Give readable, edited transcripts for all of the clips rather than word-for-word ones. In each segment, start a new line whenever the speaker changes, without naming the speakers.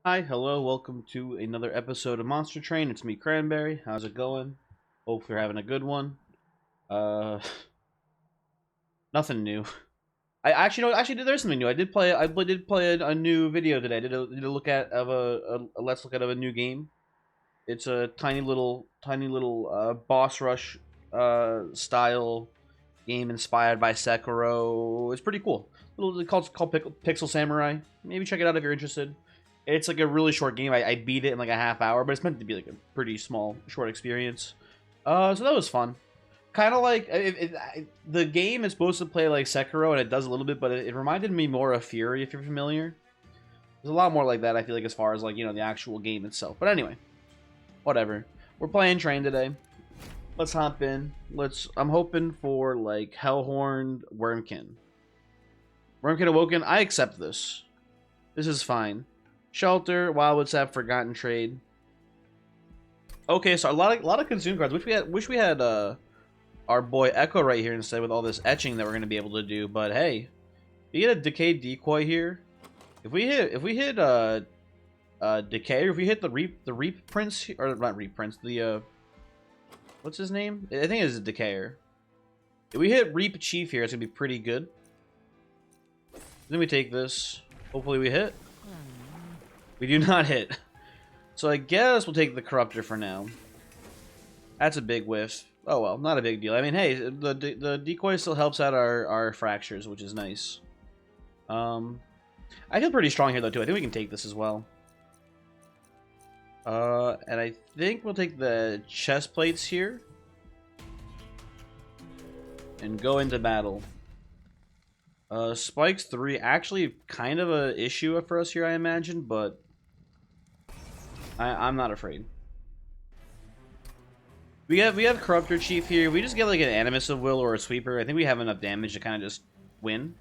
Hi, hello, welcome to another episode of Monster Train. It's me, Cranberry. How's it going? Hope you're having a good one. Uh, Nothing new. I actually no, actually there's something new. I did play a new video today. I did a look at of a let's look at of a new game. It's a tiny little boss rush style game inspired by Sekiro. It's pretty cool. It's called Pixel Samurai. Maybe check it out if you're interested. It's like a really short game. I beat it in like a half hour, but it's meant to be like a pretty small, short experience. So that was fun. Kind of like the game is supposed to play like Sekiro, and it does a little bit, but it reminded me more of Fury, if you're familiar. There's a lot more like that. I feel like as far as like the actual game itself. But anyway, whatever. We're playing Train today. Let's hop in. I'm hoping for like Hellhorned Wormkin. Wormkin Awoken. I accept this. This is fine. Shelter, Wildwood Sap, Forgotten Trade. Okay, so a lot of consume cards. Wish we had our boy Echo right here instead with all this etching that we're gonna be able to do. But hey, you get a Decay Decoy here. If we hit Decay, or if we hit the Reap Prince, or not Reap Prince, the what's his name? I think it's a Decayer. If we hit Reap Chief here, it's gonna be pretty good. Then we take this. Hopefully we hit. We do not hit. So I guess we'll take the Corruptor for now. That's a big whiff. Oh well, not a big deal. I mean, hey, the decoy still helps out our fractures, which is nice. I feel pretty strong here though too. I think we can take this as well. And I think we'll take the chest plates here and go into battle. Spikes 3, actually kind of a issue for us here, I imagine, but I'm not afraid. We have Corruptor Chief here. We just get like an Animus of Will or a Sweeper. I think we have enough damage to kind of just win.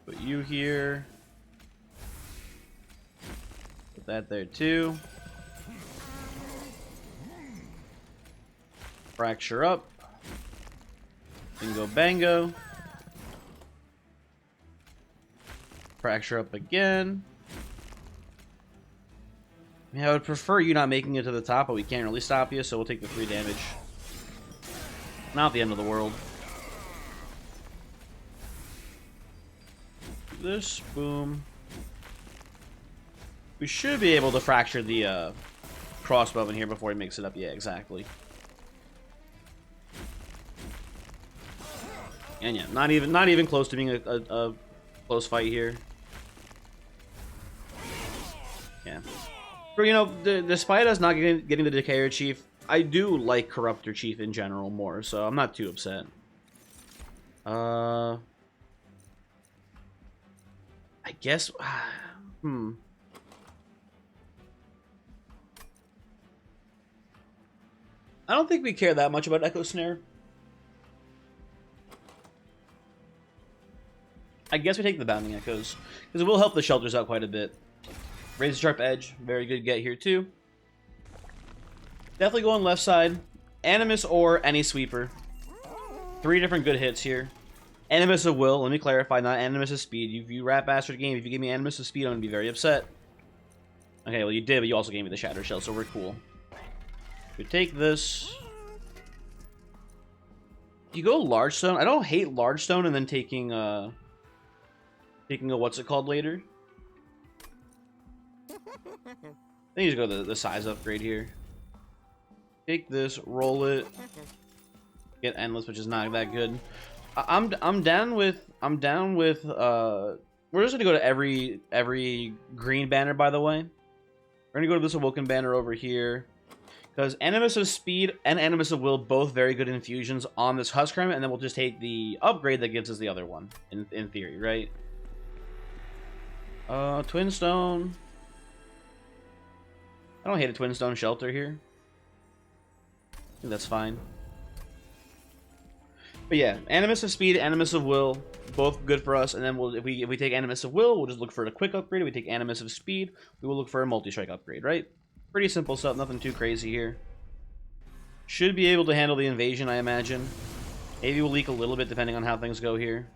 Put you here. Put that there too. Fracture up. Bingo bango. Fracture up again. I mean, I would prefer you not making it to the top, but we can't really stop you, so we'll take the 3 damage. Not the end of the world. This, boom. We should be able to fracture the crossbow in here before he makes it up. Yeah, exactly. And yeah, not even close to being a close fight here. Yeah. But, despite us not getting the Decayer Chief, I do like Corruptor Chief in general more, so I'm not too upset. I guess... I don't think we care that much about Echo Snare. I guess we take the Bounding Echoes, because it will help the shelters out quite a bit. Razor Sharp Edge, very good get here too. Definitely going left side. Animus or any Sweeper. 3 different good hits here. Animus of Will, let me clarify, not Animus of Speed. If you rat bastard game, if you give me Animus of Speed, I'm going to be very upset. Okay, well you did, but you also gave me the Shatter Shell, so we're cool. We take this. You go Large Stone. I don't hate Large Stone and then taking a what's it called later. I think you just go the size upgrade here. Take this, roll it, get Endless, which is not that good. I'm down with we're just gonna go to every green banner, by the way. We're gonna go to this Awoken banner over here. Because Animus of Speed and Animus of Will, both very good infusions on this Husk Hermit, and then we'll just take the upgrade that gives us the other one, in theory, right? Twin Stone. I don't hate a Twin Stone Shelter here. I think that's fine. But yeah, Animus of Speed, Animus of Will, both good for us. And then if we take Animus of Will, we'll just look for a quick upgrade. If we take Animus of Speed, we will look for a multi-strike upgrade, right? Pretty simple stuff, nothing too crazy here. Should be able to handle the invasion, I imagine. Maybe we'll leak a little bit depending on how things go here.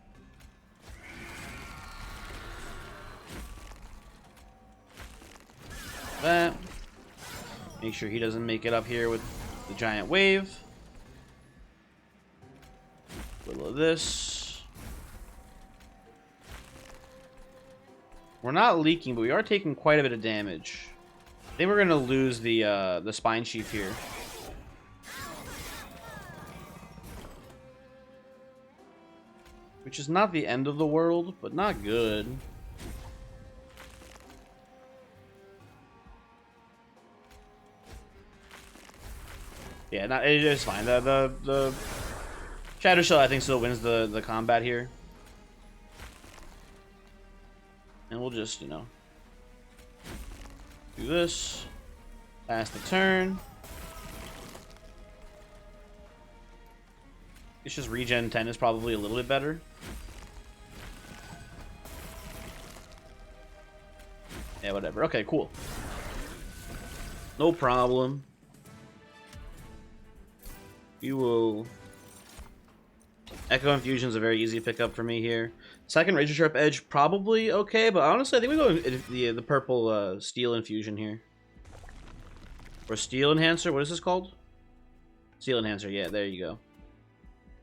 that. Make sure he doesn't make it up here with the giant wave. A little of this. We're not leaking, but we are taking quite a bit of damage. I think we're gonna lose the spine sheath here. Which is not the end of the world, but not good. Yeah, it is fine. The Shadow Shell, I think, still wins the combat here. And we'll just, you know, do this. Pass the turn. It's just regen 10 is probably a little bit better. Yeah, whatever. Okay, cool. No problem. You will... Echo Infusion is a very easy pickup for me here. Second Razor Sharp Edge, probably okay, but honestly, I think we go the purple Steel Infusion here. Or Steel Enhancer, what is this called? Steel Enhancer, yeah, there you go.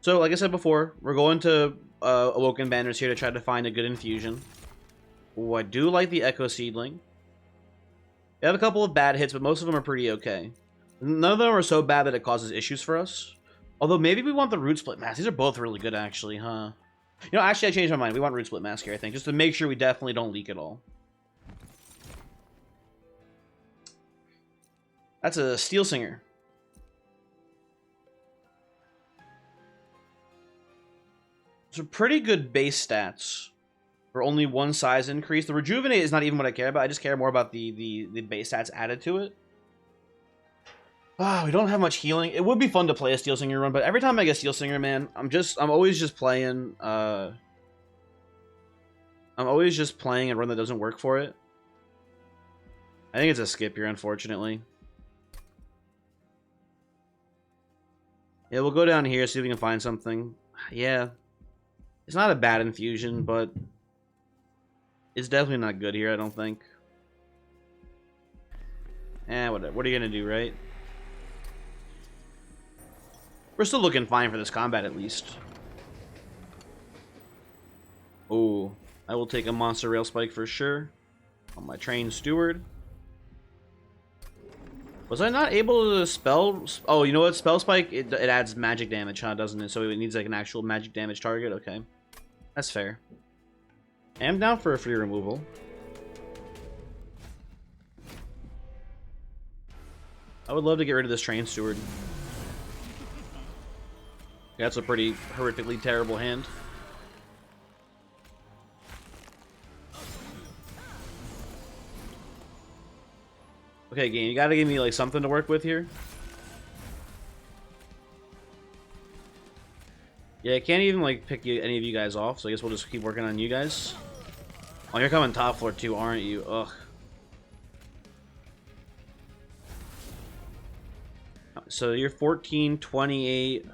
So, like I said before, we're going to Awoken Banners here to try to find a good infusion. Ooh, I do like the Echo Seedling. We have a couple of bad hits, but most of them are pretty okay. None of them are so bad that it causes issues for us. Although maybe we want the Root Split Mask. These are both really good, actually, huh? You know, actually, I changed my mind. We want Root Split Mask here, I think, just to make sure we definitely don't leak at all. That's a Steel Singer. So pretty good base stats for only one size increase. The Rejuvenate is not even what I care about. I just care more about the base stats added to it. Ah, we don't have much healing. It would be fun to play a Steel Singer run, but every time I get Steel Singer, man, I'm always just playing a run that doesn't work for it. I think it's a skip here, unfortunately. Yeah, we'll go down here, see if we can find something. Yeah. It's not a bad infusion, but it's definitely not good here, I don't think. Whatever. What are you gonna do, right? We're still looking fine for this combat, at least. Oh, I will take a Monster Rail Spike for sure. On my Trained Steward. Was I not able to spell... Oh, you know what? Spell Spike, it adds magic damage, huh, doesn't it? So it needs like an actual magic damage target? Okay. That's fair. I am down for a free removal. I would love to get rid of this Trained Steward. That's a pretty horrifically terrible hand. Okay, game, you gotta give me like something to work with here. Yeah, I can't even like pick any of you guys off, so I guess we'll just keep working on you guys. Oh, you're coming top floor too, aren't you? Ugh. So you're 14, 28.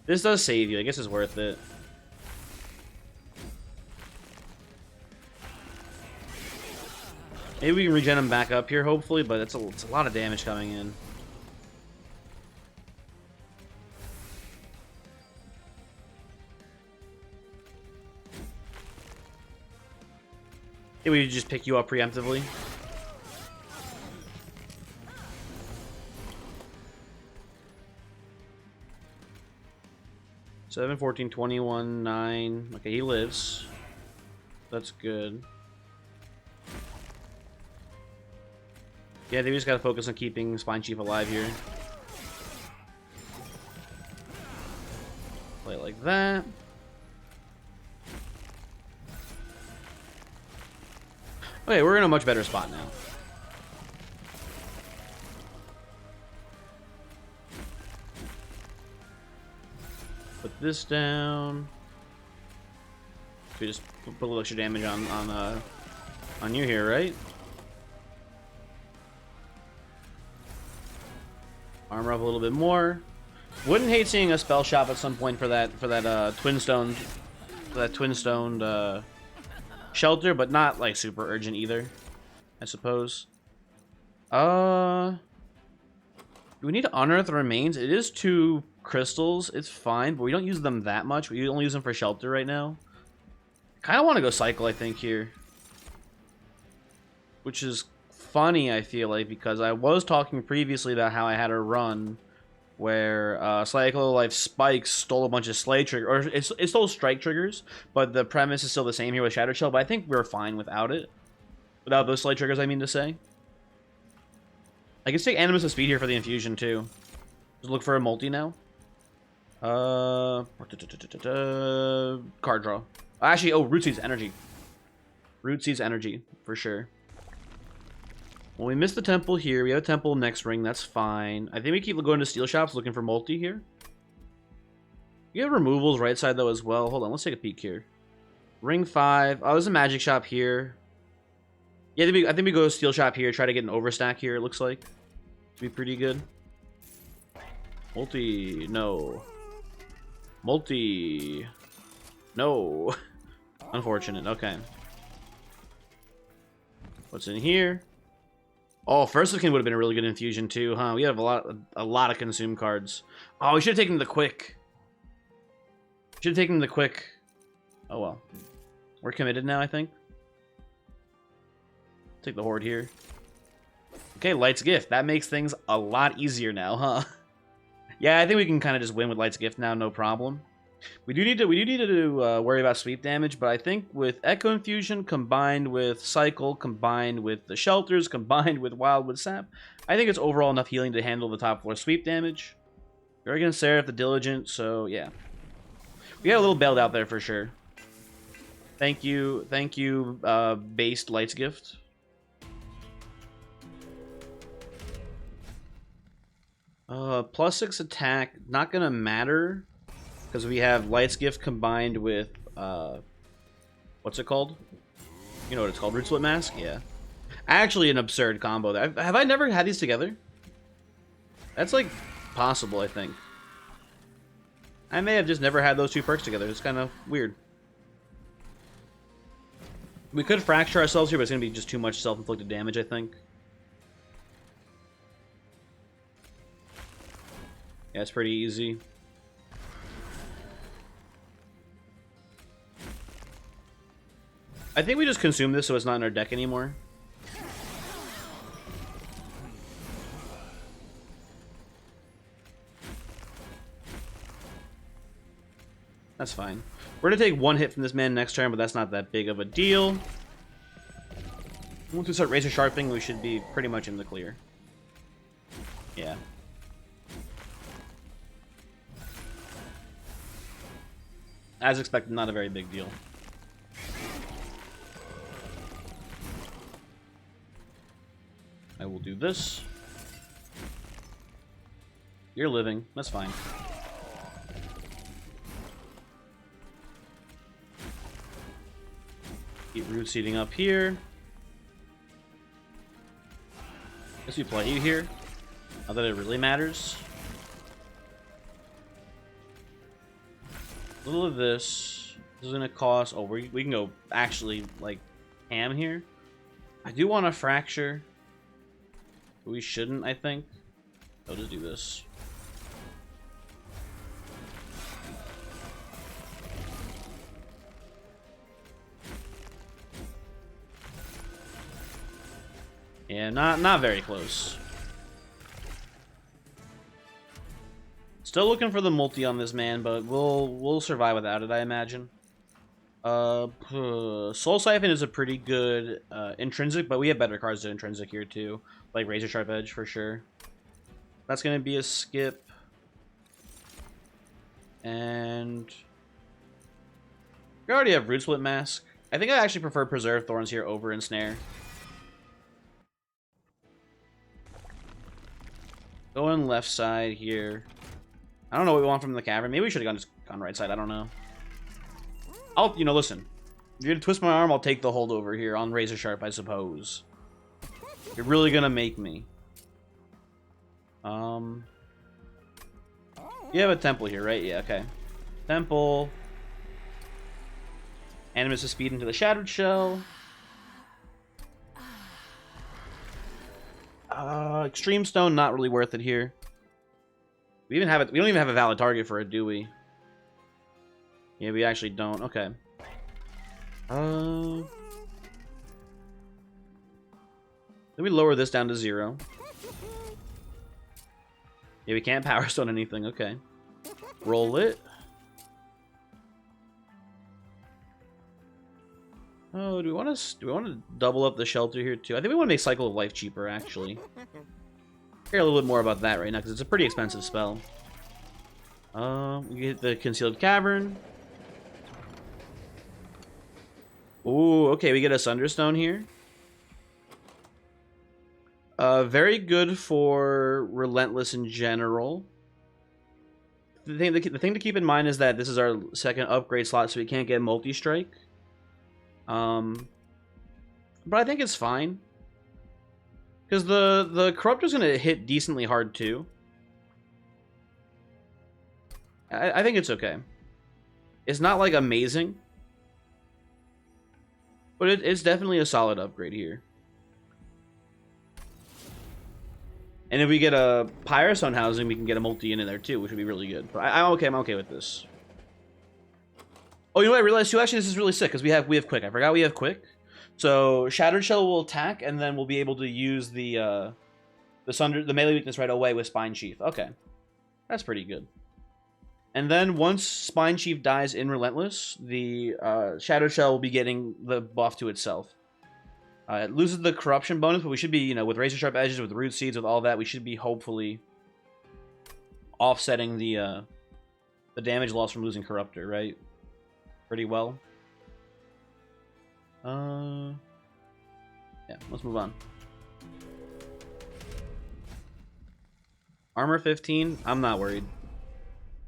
This does save you. I guess it's worth it. Maybe we can regen him back up here, hopefully, but it's a lot of damage coming in. Maybe we just pick you up preemptively. Seven, 14, 21, 9. Okay, he lives. That's good. Yeah, they just gotta focus on keeping Spine Chief alive here. Play it like that. Okay, we're in a much better spot now. Put this down. We just put a little extra damage on you here, right? Armor up a little bit more. Wouldn't hate seeing a spell shop at some point for that twin stoned shelter, but not like super urgent either, I suppose. Do we need to unearth the remains? It is 2 crystals. It's fine, but we don't use them that much. We only use them for shelter right now. Kind of want to go cycle, I think, here. Which is funny, I feel like, because I was talking previously about how I had a run where Cyclo Life Spikes stole a bunch of slay triggers, or it stole strike triggers, but the premise is still the same here with Shadow Shell, but I think we're fine without it. Without those slay triggers, I mean to say. I can take Animus of Speed here for the infusion, too. Just look for a multi now. Card draw. Actually, oh, Root Seed's Energy. Root Seed's Energy, for sure. Well, we missed the temple here. We have a temple next ring. That's fine. I think we keep going to steel shops looking for multi here. We have removals right side, though, as well. Hold on. Let's take a peek here. Ring 5. Oh, there's a magic shop here. Yeah, I think we go to steel shop here. Try to get an overstack here, it looks like. Be pretty good. Multi. No. Multi. No. Unfortunate. Okay. What's in here? Oh, First of Kin would have been a really good infusion too, huh? We have a lot of consume cards. Oh, we should have taken the quick. Should have taken the quick. Oh well. We're committed now, I think. Take the Horde here. Okay, Light's Gift. That makes things a lot easier now, huh? Yeah, I think we can kind of just win with Light's Gift now, no problem. We do need to worry about sweep damage, but I think with Echo Infusion combined with Cycle, combined with the Shelters, combined with Wildwood Sap, I think it's overall enough healing to handle the top floor sweep damage. We're against Seraph the Diligent, so yeah. We got a little bailed out there for sure. Thank you, based Light's Gift. +6 attack, not gonna matter. Because we have Light's Gift combined with, what's it called? You know what it's called, Root Split Mask? Yeah. Actually an absurd combo. Have I never had these together? That's, like, possible, I think. I may have just never had those 2 perks together. It's kind of weird. We could fracture ourselves here, but it's going to be just too much self-inflicted damage, I think. Yeah, it's pretty easy. I think we just consume this so it's not in our deck anymore. That's fine. We're going to take 1 hit from this man next turn, but that's not that big of a deal. Once we start Razor Sharpening, we should be pretty much in the clear. Yeah. As expected, not a very big deal. I will do this. You're living. That's fine. Keep root seeding up here. Guess we play you here. Not that it really matters. A little of this. This is gonna cost. Oh, we can go actually like ham here. I do want to fracture. But we shouldn't, I think. I'll just do this. Yeah, not very close. Still looking for the multi on this man, but we'll survive without it, I imagine. Soul Siphon is a pretty good intrinsic, but we have better cards to intrinsic here too, like Razor Sharp Edge for sure. That's gonna be a skip, and we already have Root Split Mask. I think I actually prefer Preserve Thorns here over Ensnare. Going left side here. I don't know what we want from the cavern. Maybe we should have gone right side. I don't know. You know, listen. If you're gonna twist my arm, I'll take the holdover here on Razor Sharp, I suppose. You're really gonna make me. You have a temple here, right? Yeah, okay. Temple. Animus of Speed into the Shattered Shell. Extreme Stone, not really worth it here. We even have it. We don't even have a valid target for it, do we? Yeah, we actually don't. Okay. Let me lower this down to 0. Yeah, we can't Power Stone anything. Okay. Roll it. Oh, do we want to double up the shelter here too? I think we want to make Cycle of Life cheaper, actually. Hear a little bit more about that right now because it's a pretty expensive spell. We get the Concealed Cavern. Ooh, okay, we get a Sunderstone here. Very good for Relentless in general. The thing to keep in mind is that this is our second upgrade slot, so we can't get multi-strike. But I think it's fine. Because the Corruptor's going to hit decently hard, too. I think it's okay. It's not, like, amazing. But it's definitely a solid upgrade here. And if we get a Pyrostone housing, we can get a multi in there, too, which would be really good. But I'm okay with this. Oh, you know what I realized, too? Actually, this is really sick, because we have Quick. I forgot we have Quick. So Shattered Shell will attack, and then we'll be able to use the melee weakness right away with Spine Chief. Okay, that's pretty good. And then once Spine Chief dies in Relentless, the Shattered Shell will be getting the buff to itself. It loses the corruption bonus, but we should be, you know, with Razor Sharp Edges, with Root Seeds, with all that, we should be hopefully offsetting the damage loss from losing Corruptor, right? Pretty well. Yeah, let's move on. Armor 15, I'm not worried.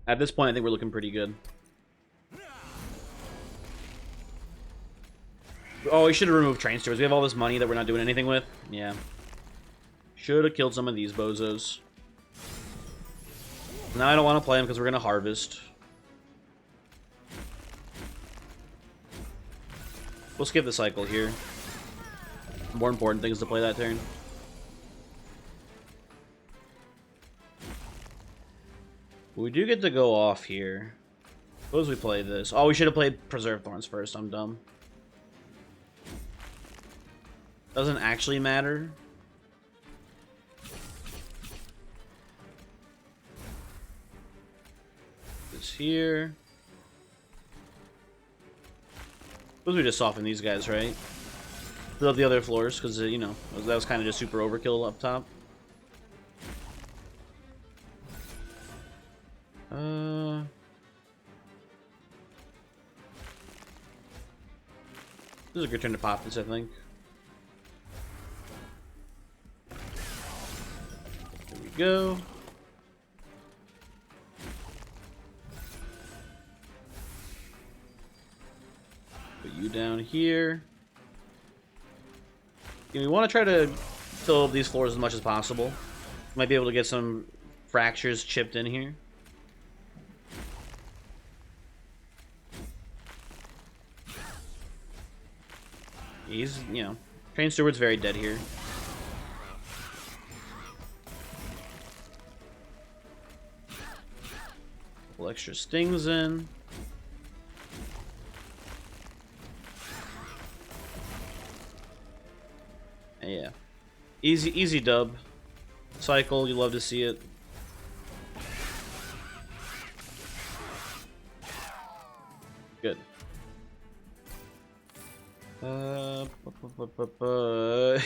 At this point, I think we're looking pretty good. Oh, we should have removed Train Stewards. We have all this money that we're not doing anything with. Yeah. Should have killed some of these bozos. Now I don't want to play them because we're going to harvest. We'll skip the cycle here. More important things to play that turn. We do get to go off here. Suppose we play this. Oh, we should have played Preserve Thorns first. I'm dumb. Doesn't actually matter. This here. Suppose we just soften these guys, right? Fill up the other floors, because, you know, that was kind of just super overkill up top. This is a good turn to pop this, I think. There we go. Put you down here. We want to try to fill up these floors as much as possible. Might be able to get some fractures chipped in here. He's, you know, Train Steward's very dead here. Couple extra stings in. Yeah. Easy dub. Cycle, you love to see it. Good.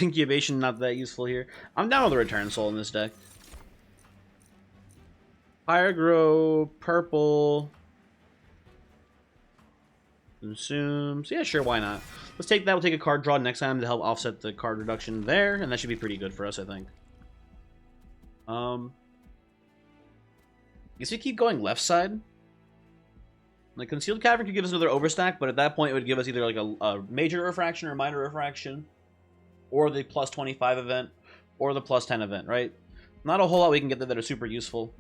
Incubation, not that useful here. I'm down with the Return Soul in this deck. Pyrogrow, purple. Consumes. Yeah, sure, why not? Let's take that. We'll take a card draw next time to help offset the card reduction there, and that should be pretty good for us, I think. Guess we keep going left side. Like, Concealed Cavern could give us another overstack, but at that point it would give us either like a major refraction or a minor refraction, or the plus 25 event, or the plus 10 event, right? Not a whole lot we can get there that are super useful.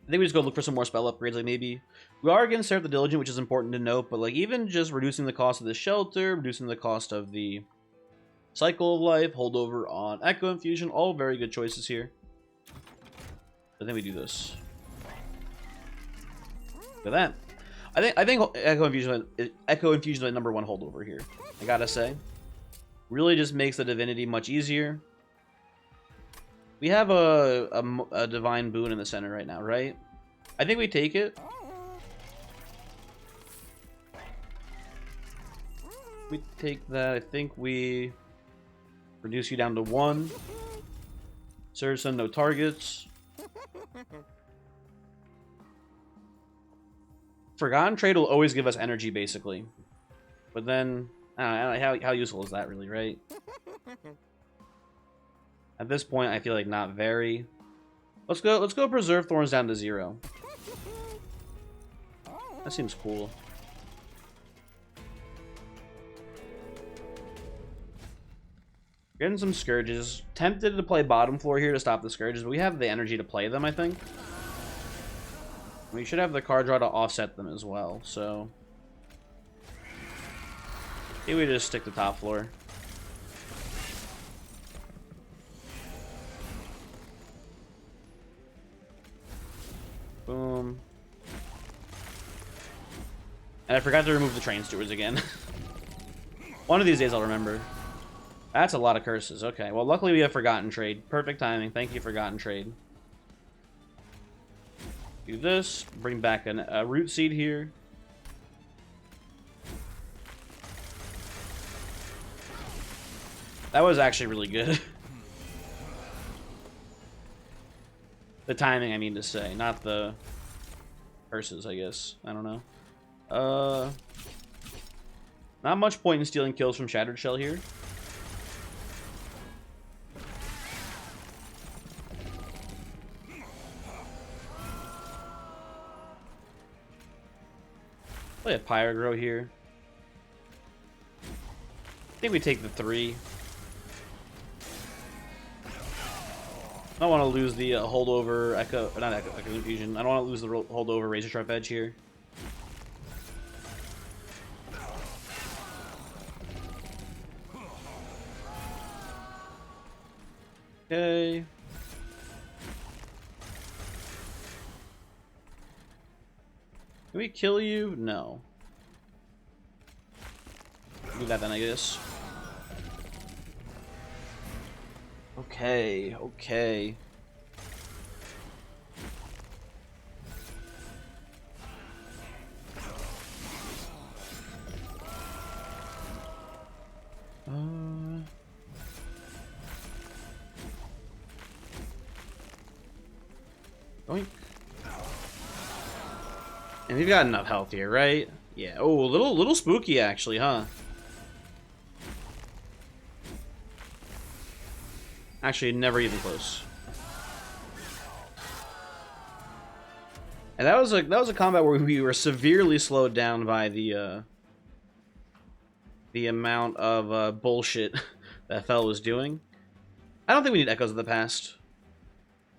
I think we just go look for some more spell upgrades, like maybe... We are against Seraph the Diligent, which is important to note, but like even just reducing the cost of the shelter, reducing the cost of the Cycle of Life, holdover on Echo Infusion. All very good choices here. I think we do this. Look at that. I think Echo Infusion is my #1 holdover here. I gotta say, really just makes the Divinity much easier. We have a Divine Boon in the center right now, right? I think we take it. We take that. I think we reduce you down to 1. Surgeon, no targets. Forgotten Trade will always give us energy, basically. But then, I don't know how useful is that, really, right? At this point, I feel like not very. Let's go Preserve Thorns down to 0. That seems cool. Getting some Scourges. Tempted to play bottom floor here to stop the Scourges, but we have the energy to play them, I think. We should have the card draw to offset them as well, so... maybe we just stick to top floor. Boom. And I forgot to remove the Train Stewards again. One of these days I'll remember. That's a lot of curses. Okay, well, luckily we have Forgotten Trade. Perfect timing. Thank you, Forgotten Trade. Do this. Bring back a Root Seed here. That was actually really good. The timing, I mean to say. Not the curses, I guess. I don't know. Not much point in stealing kills from Shattered Shell here. Play a Pyrogrow here. I think we take the 3. I don't want to lose the holdover Echo, not Echo Infusion. I don't want to lose the holdover Razor Sharp Edge here. Okay. Can we kill you? No. Do that then, I guess. Okay, okay. Oink. And we've got enough health here, right? Yeah. Oh, a little spooky actually, huh? Actually, never even close. And that was a combat where we were severely slowed down by the amount of bullshit that Fel was doing. I don't think we need Echoes of the Past.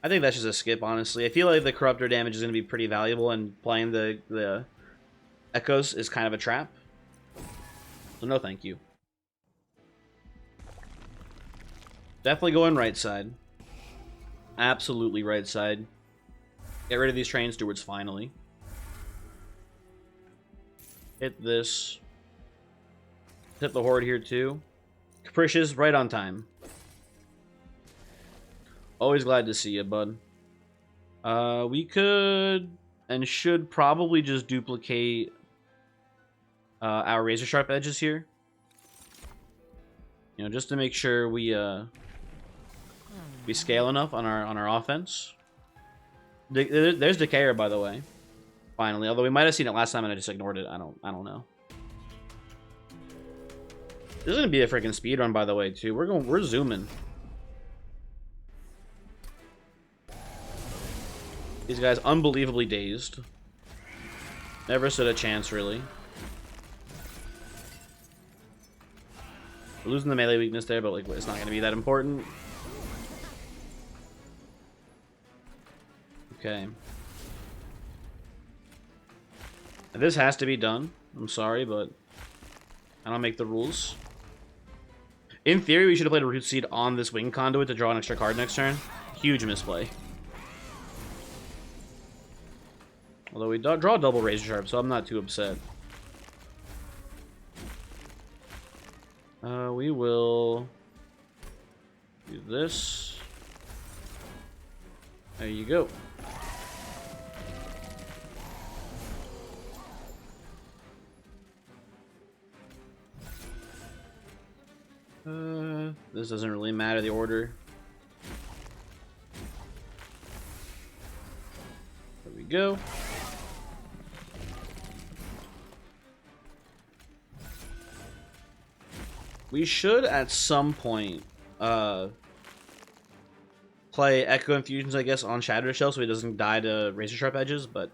I think that's just a skip, honestly. I feel like the Corruptor damage is going to be pretty valuable, and playing the Echoes is kind of a trap. So no thank you. Definitely going right side. Absolutely right side. Get rid of these Train Stewards finally. Hit this. Hit the Horde here too. Capricious, right on time. Always glad to see you, bud. We could and should probably just duplicate our Razor Sharp Edges here. You know, just to make sure we scale enough on our offense. There's Decayer, by the way. Finally, although we might have seen it last time and I just ignored it. I don't know. This is gonna be a freaking speed run, by the way, too. We're zooming. These guys unbelievably dazed. Never stood a chance, really. We're losing the melee weakness there, but like it's not gonna be that important. Okay. This has to be done. I'm sorry, but I don't make the rules. In theory, we should have played a Root Seed on this Wing Conduit to draw an extra card next turn. Huge misplay. Although we draw double Razor Sharp, so I'm not too upset. We will do this. There you go. This doesn't really matter, the order. There we go. We should, at some point, play Echo Infusions, I guess, on Shatter Shell so he doesn't die to Razor Sharp Edges, but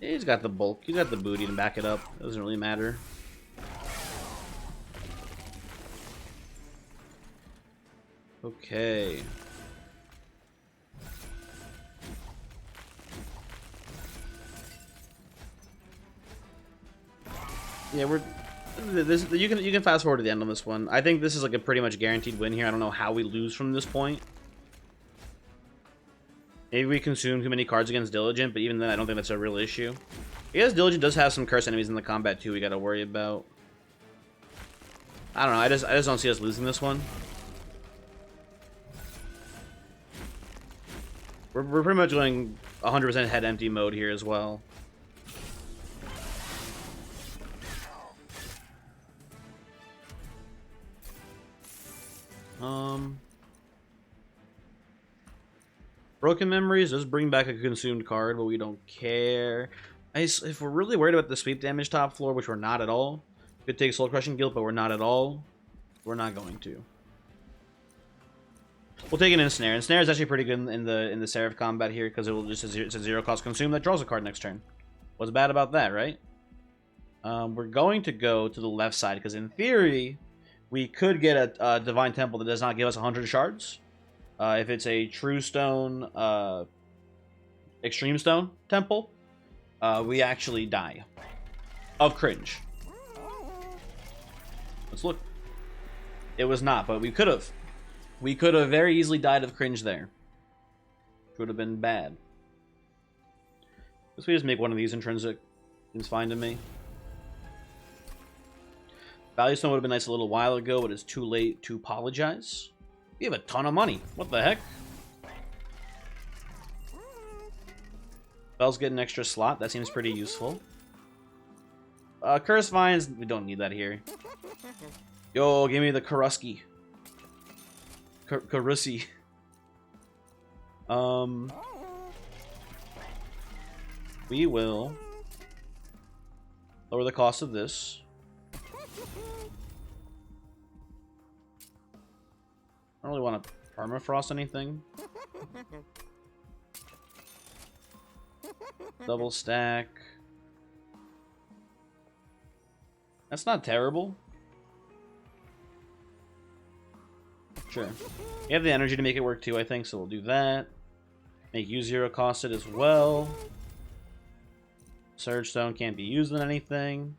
he's got the bulk. He's got the booty to back it up. It doesn't really matter. Okay. Yeah, you can fast forward to the end on this one. I think this is like a pretty much guaranteed win here. I don't know how we lose from this point. Maybe we consume too many cards against Diligent, but even then I don't think that's a real issue. I guess Diligent does have some curse enemies in the combat too we gotta worry about. I don't know, I just don't see us losing this one. We're pretty much going 100% head empty mode here as well. Broken Memories does bring back a consumed card, but we don't care. If we're really worried about the sweep damage top floor, which we're not at all, could take Soul Crushing Guilt, but we're not at all. We're not going to. We'll take an Ensnare. Ensnare is actually pretty good in the Seraph combat here because it will just it's a 0-cost consume that draws a card next turn. What's bad about that, right? We're going to go to the left side because in theory we could get a Divine Temple that does not give us 100 shards. If it's a True Stone, Extreme Stone Temple, we actually die of cringe. Let's look. It was not, but we could have. We could have very easily died of cringe there. Which would have been bad. Guess we just make one of these intrinsic. Seems fine to me. Value Stone would have been nice a little while ago, but it's too late to apologize. We have a ton of money. What the heck? Bells get an extra slot. That seems pretty useful. Curse Vines, we don't need that here. Yo, give me the Karuski. Karusi. We will lower the cost of this. I don't really want to permafrost anything. Double stack. That's not terrible. Sure. You have the energy to make it work too, I think, so we'll do that. Make you 0-costed as well. Surge Stone can't be used in anything.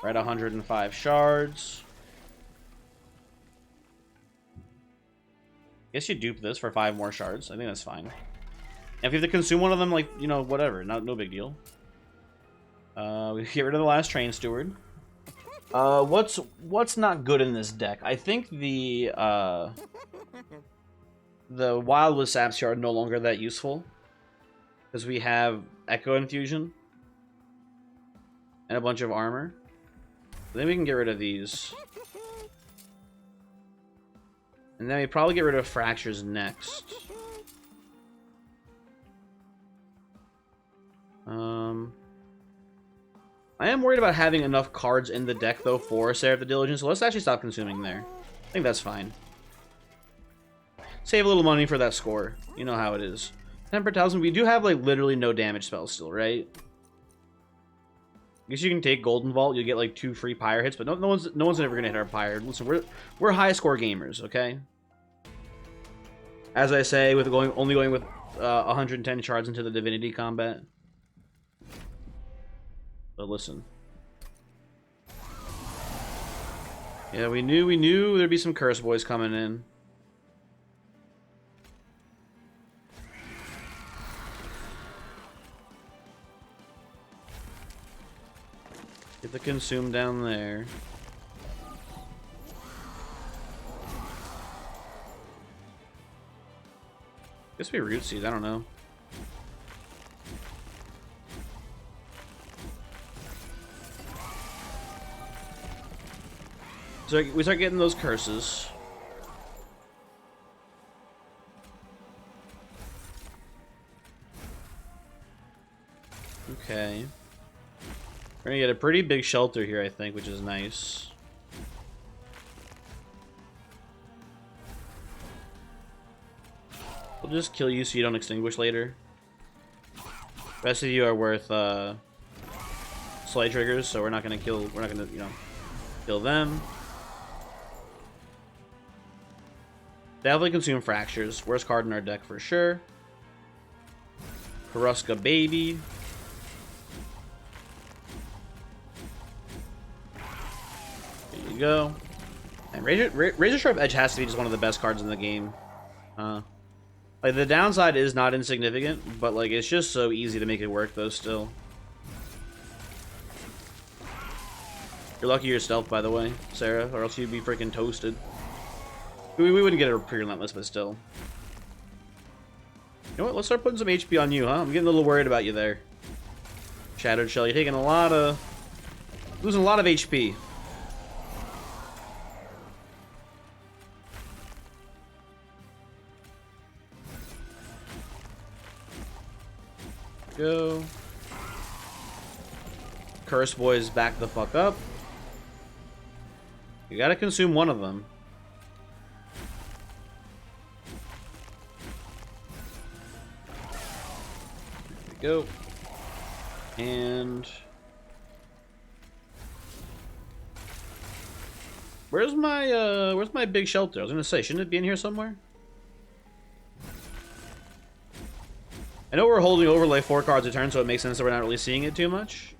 We're at 105 shards. Guess you dupe this for 5 more shards. I think that's fine. And if you have to consume one of them, like, you know, whatever. No big deal. We get rid of the last Train Steward. What's not good in this deck? I think the Wild with Sap Shard no longer that useful. Because we have Echo Infusion. And a bunch of armor. Then we can get rid of these. And then we probably get rid of Fractures next. I am worried about having enough cards in the deck, though, for Seraph the Diligent, so let's actually stop consuming there. I think that's fine. Save a little money for that score. You know how it is. Temper Talisman, we do have, like, literally no damage spells still, right? I guess you can take Golden Vault, you'll get, like, 2 free Pyre hits, but no one's ever gonna hit our Pyre. Listen, we're high-score gamers, okay? As I say, with only going with 110 shards into the Divinity combat. But listen. Yeah, we knew there'd be some curse boys coming in. Get the consume down there. Guess we root seed, I don't know. So we start getting those curses. Okay. We're gonna get a pretty big shelter here, I think, which is nice. We'll just kill you so you don't extinguish later. The rest of you are worth slay triggers, so we're not gonna, you know, kill them. Definitely consume fractures. Worst card in our deck for sure. Karuska baby. There you go. And Razor Sharp Edge has to be just one of the best cards in the game. Like, the downside is not insignificant, but like it's just so easy to make it work though still. You're lucky you're stealth, by the way, Sarah, or else you'd be freaking toasted. We wouldn't get a pre-relentless, but still. You know what? Let's start putting some HP on you, huh? I'm getting a little worried about you there. Shattered Shell, you're taking losing a lot of HP. Go. Curse boys, back the fuck up. You gotta consume one of them. There we go. And where's my big shelter? I was gonna say, shouldn't it be in here somewhere? I know we're holding overlay 4 cards a turn, so it makes sense that we're not really seeing it too much.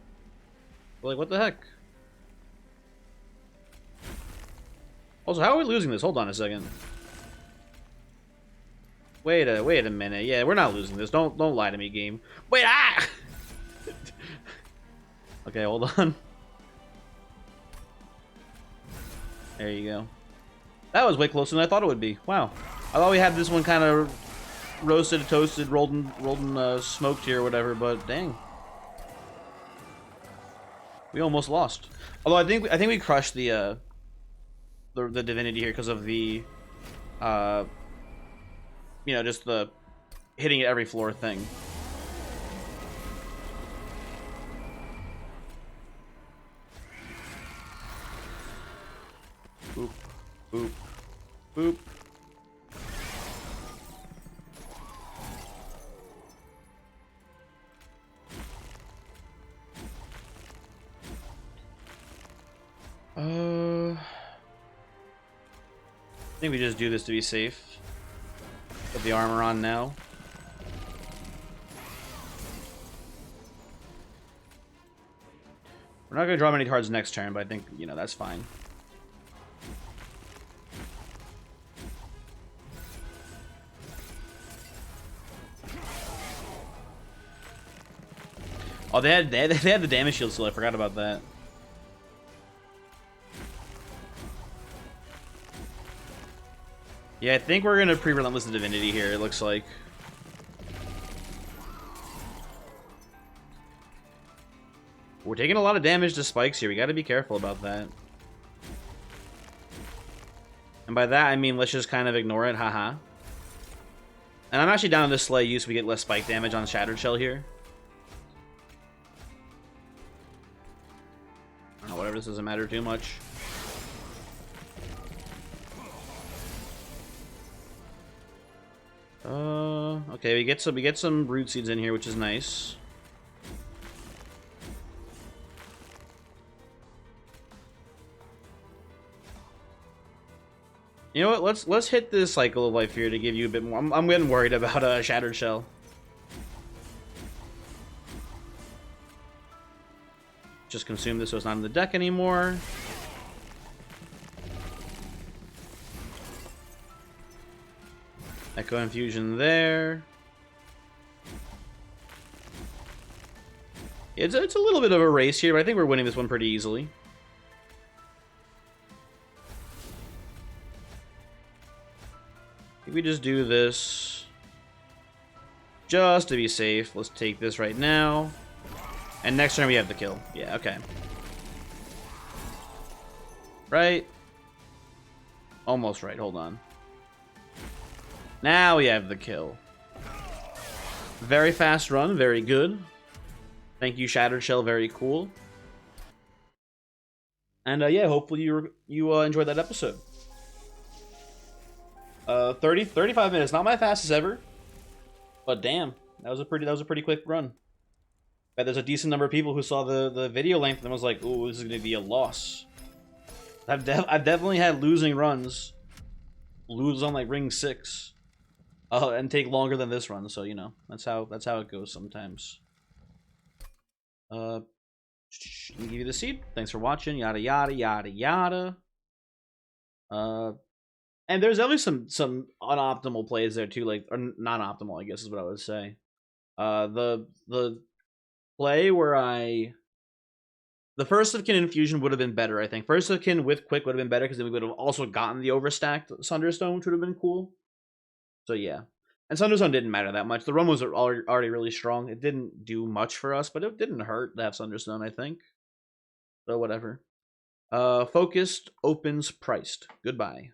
But like, what the heck? Also, how are we losing this? Hold on a second. Wait a minute. Yeah, we're not losing this. Don't lie to me, game. Wait, ah! Okay, hold on. There you go. That was way closer than I thought it would be. Wow. I thought we had this one kind of roasted, toasted, rolled and smoked here or whatever, but dang. We almost lost. Although I think we crushed the Divinity here because of the you know, just the hitting at every floor thing. Boop, boop, boop. I think we just do this to be safe. Put the armor on now. We're not going to draw many cards next turn, but I think, you know, that's fine. Oh, they had the damage shield still. I forgot about that. Yeah, I think we're gonna pre-relentless the Divinity here, it looks like. We're taking a lot of damage to spikes here. We gotta be careful about that. And by that, I mean let's just kind of ignore it, haha. And I'm actually down to this slay use so we get less spike damage on Shattered Shell here. I don't know, whatever, this doesn't matter too much. Okay, we get some root seeds in here, which is nice. You know what? Let's hit this cycle of life here to give you a bit more. I'm getting worried about Shattered Shell. Just consume this so it's not in the deck anymore. Echo Infusion there. It's a little bit of a race here, but I think we're winning this one pretty easily. If we just do this, just to be safe, let's take this right now. And next turn we have the kill. Yeah, okay. Right? Almost right, hold on. Now we have the kill. Very fast run, very good. Thank you, Shattered Shell, very cool. And yeah, hopefully you enjoyed that episode. 35 minutes, not my fastest ever. But damn, that was a pretty quick run. Bet there's a decent number of people who saw the video length and was like, "Ooh, this is gonna be a loss." I've definitely had losing runs, lose on like ring 6, and take longer than this run. So you know that's how it goes sometimes. Let me give you the seed. Thanks for watching. Yada yada yada yada. And there's definitely some unoptimal plays there too, like or not optimal, I guess is what I would say. The play where the first of kin infusion would have been better, I think. First of kin with quick would have been better because then we would have also gotten the overstacked Sunderstone, which would have been cool. So yeah. And Sunderstone didn't matter that much. The run was already really strong. It didn't do much for us, but it didn't hurt to have Sunderstone, I think. So whatever. Focused opens priced. Goodbye.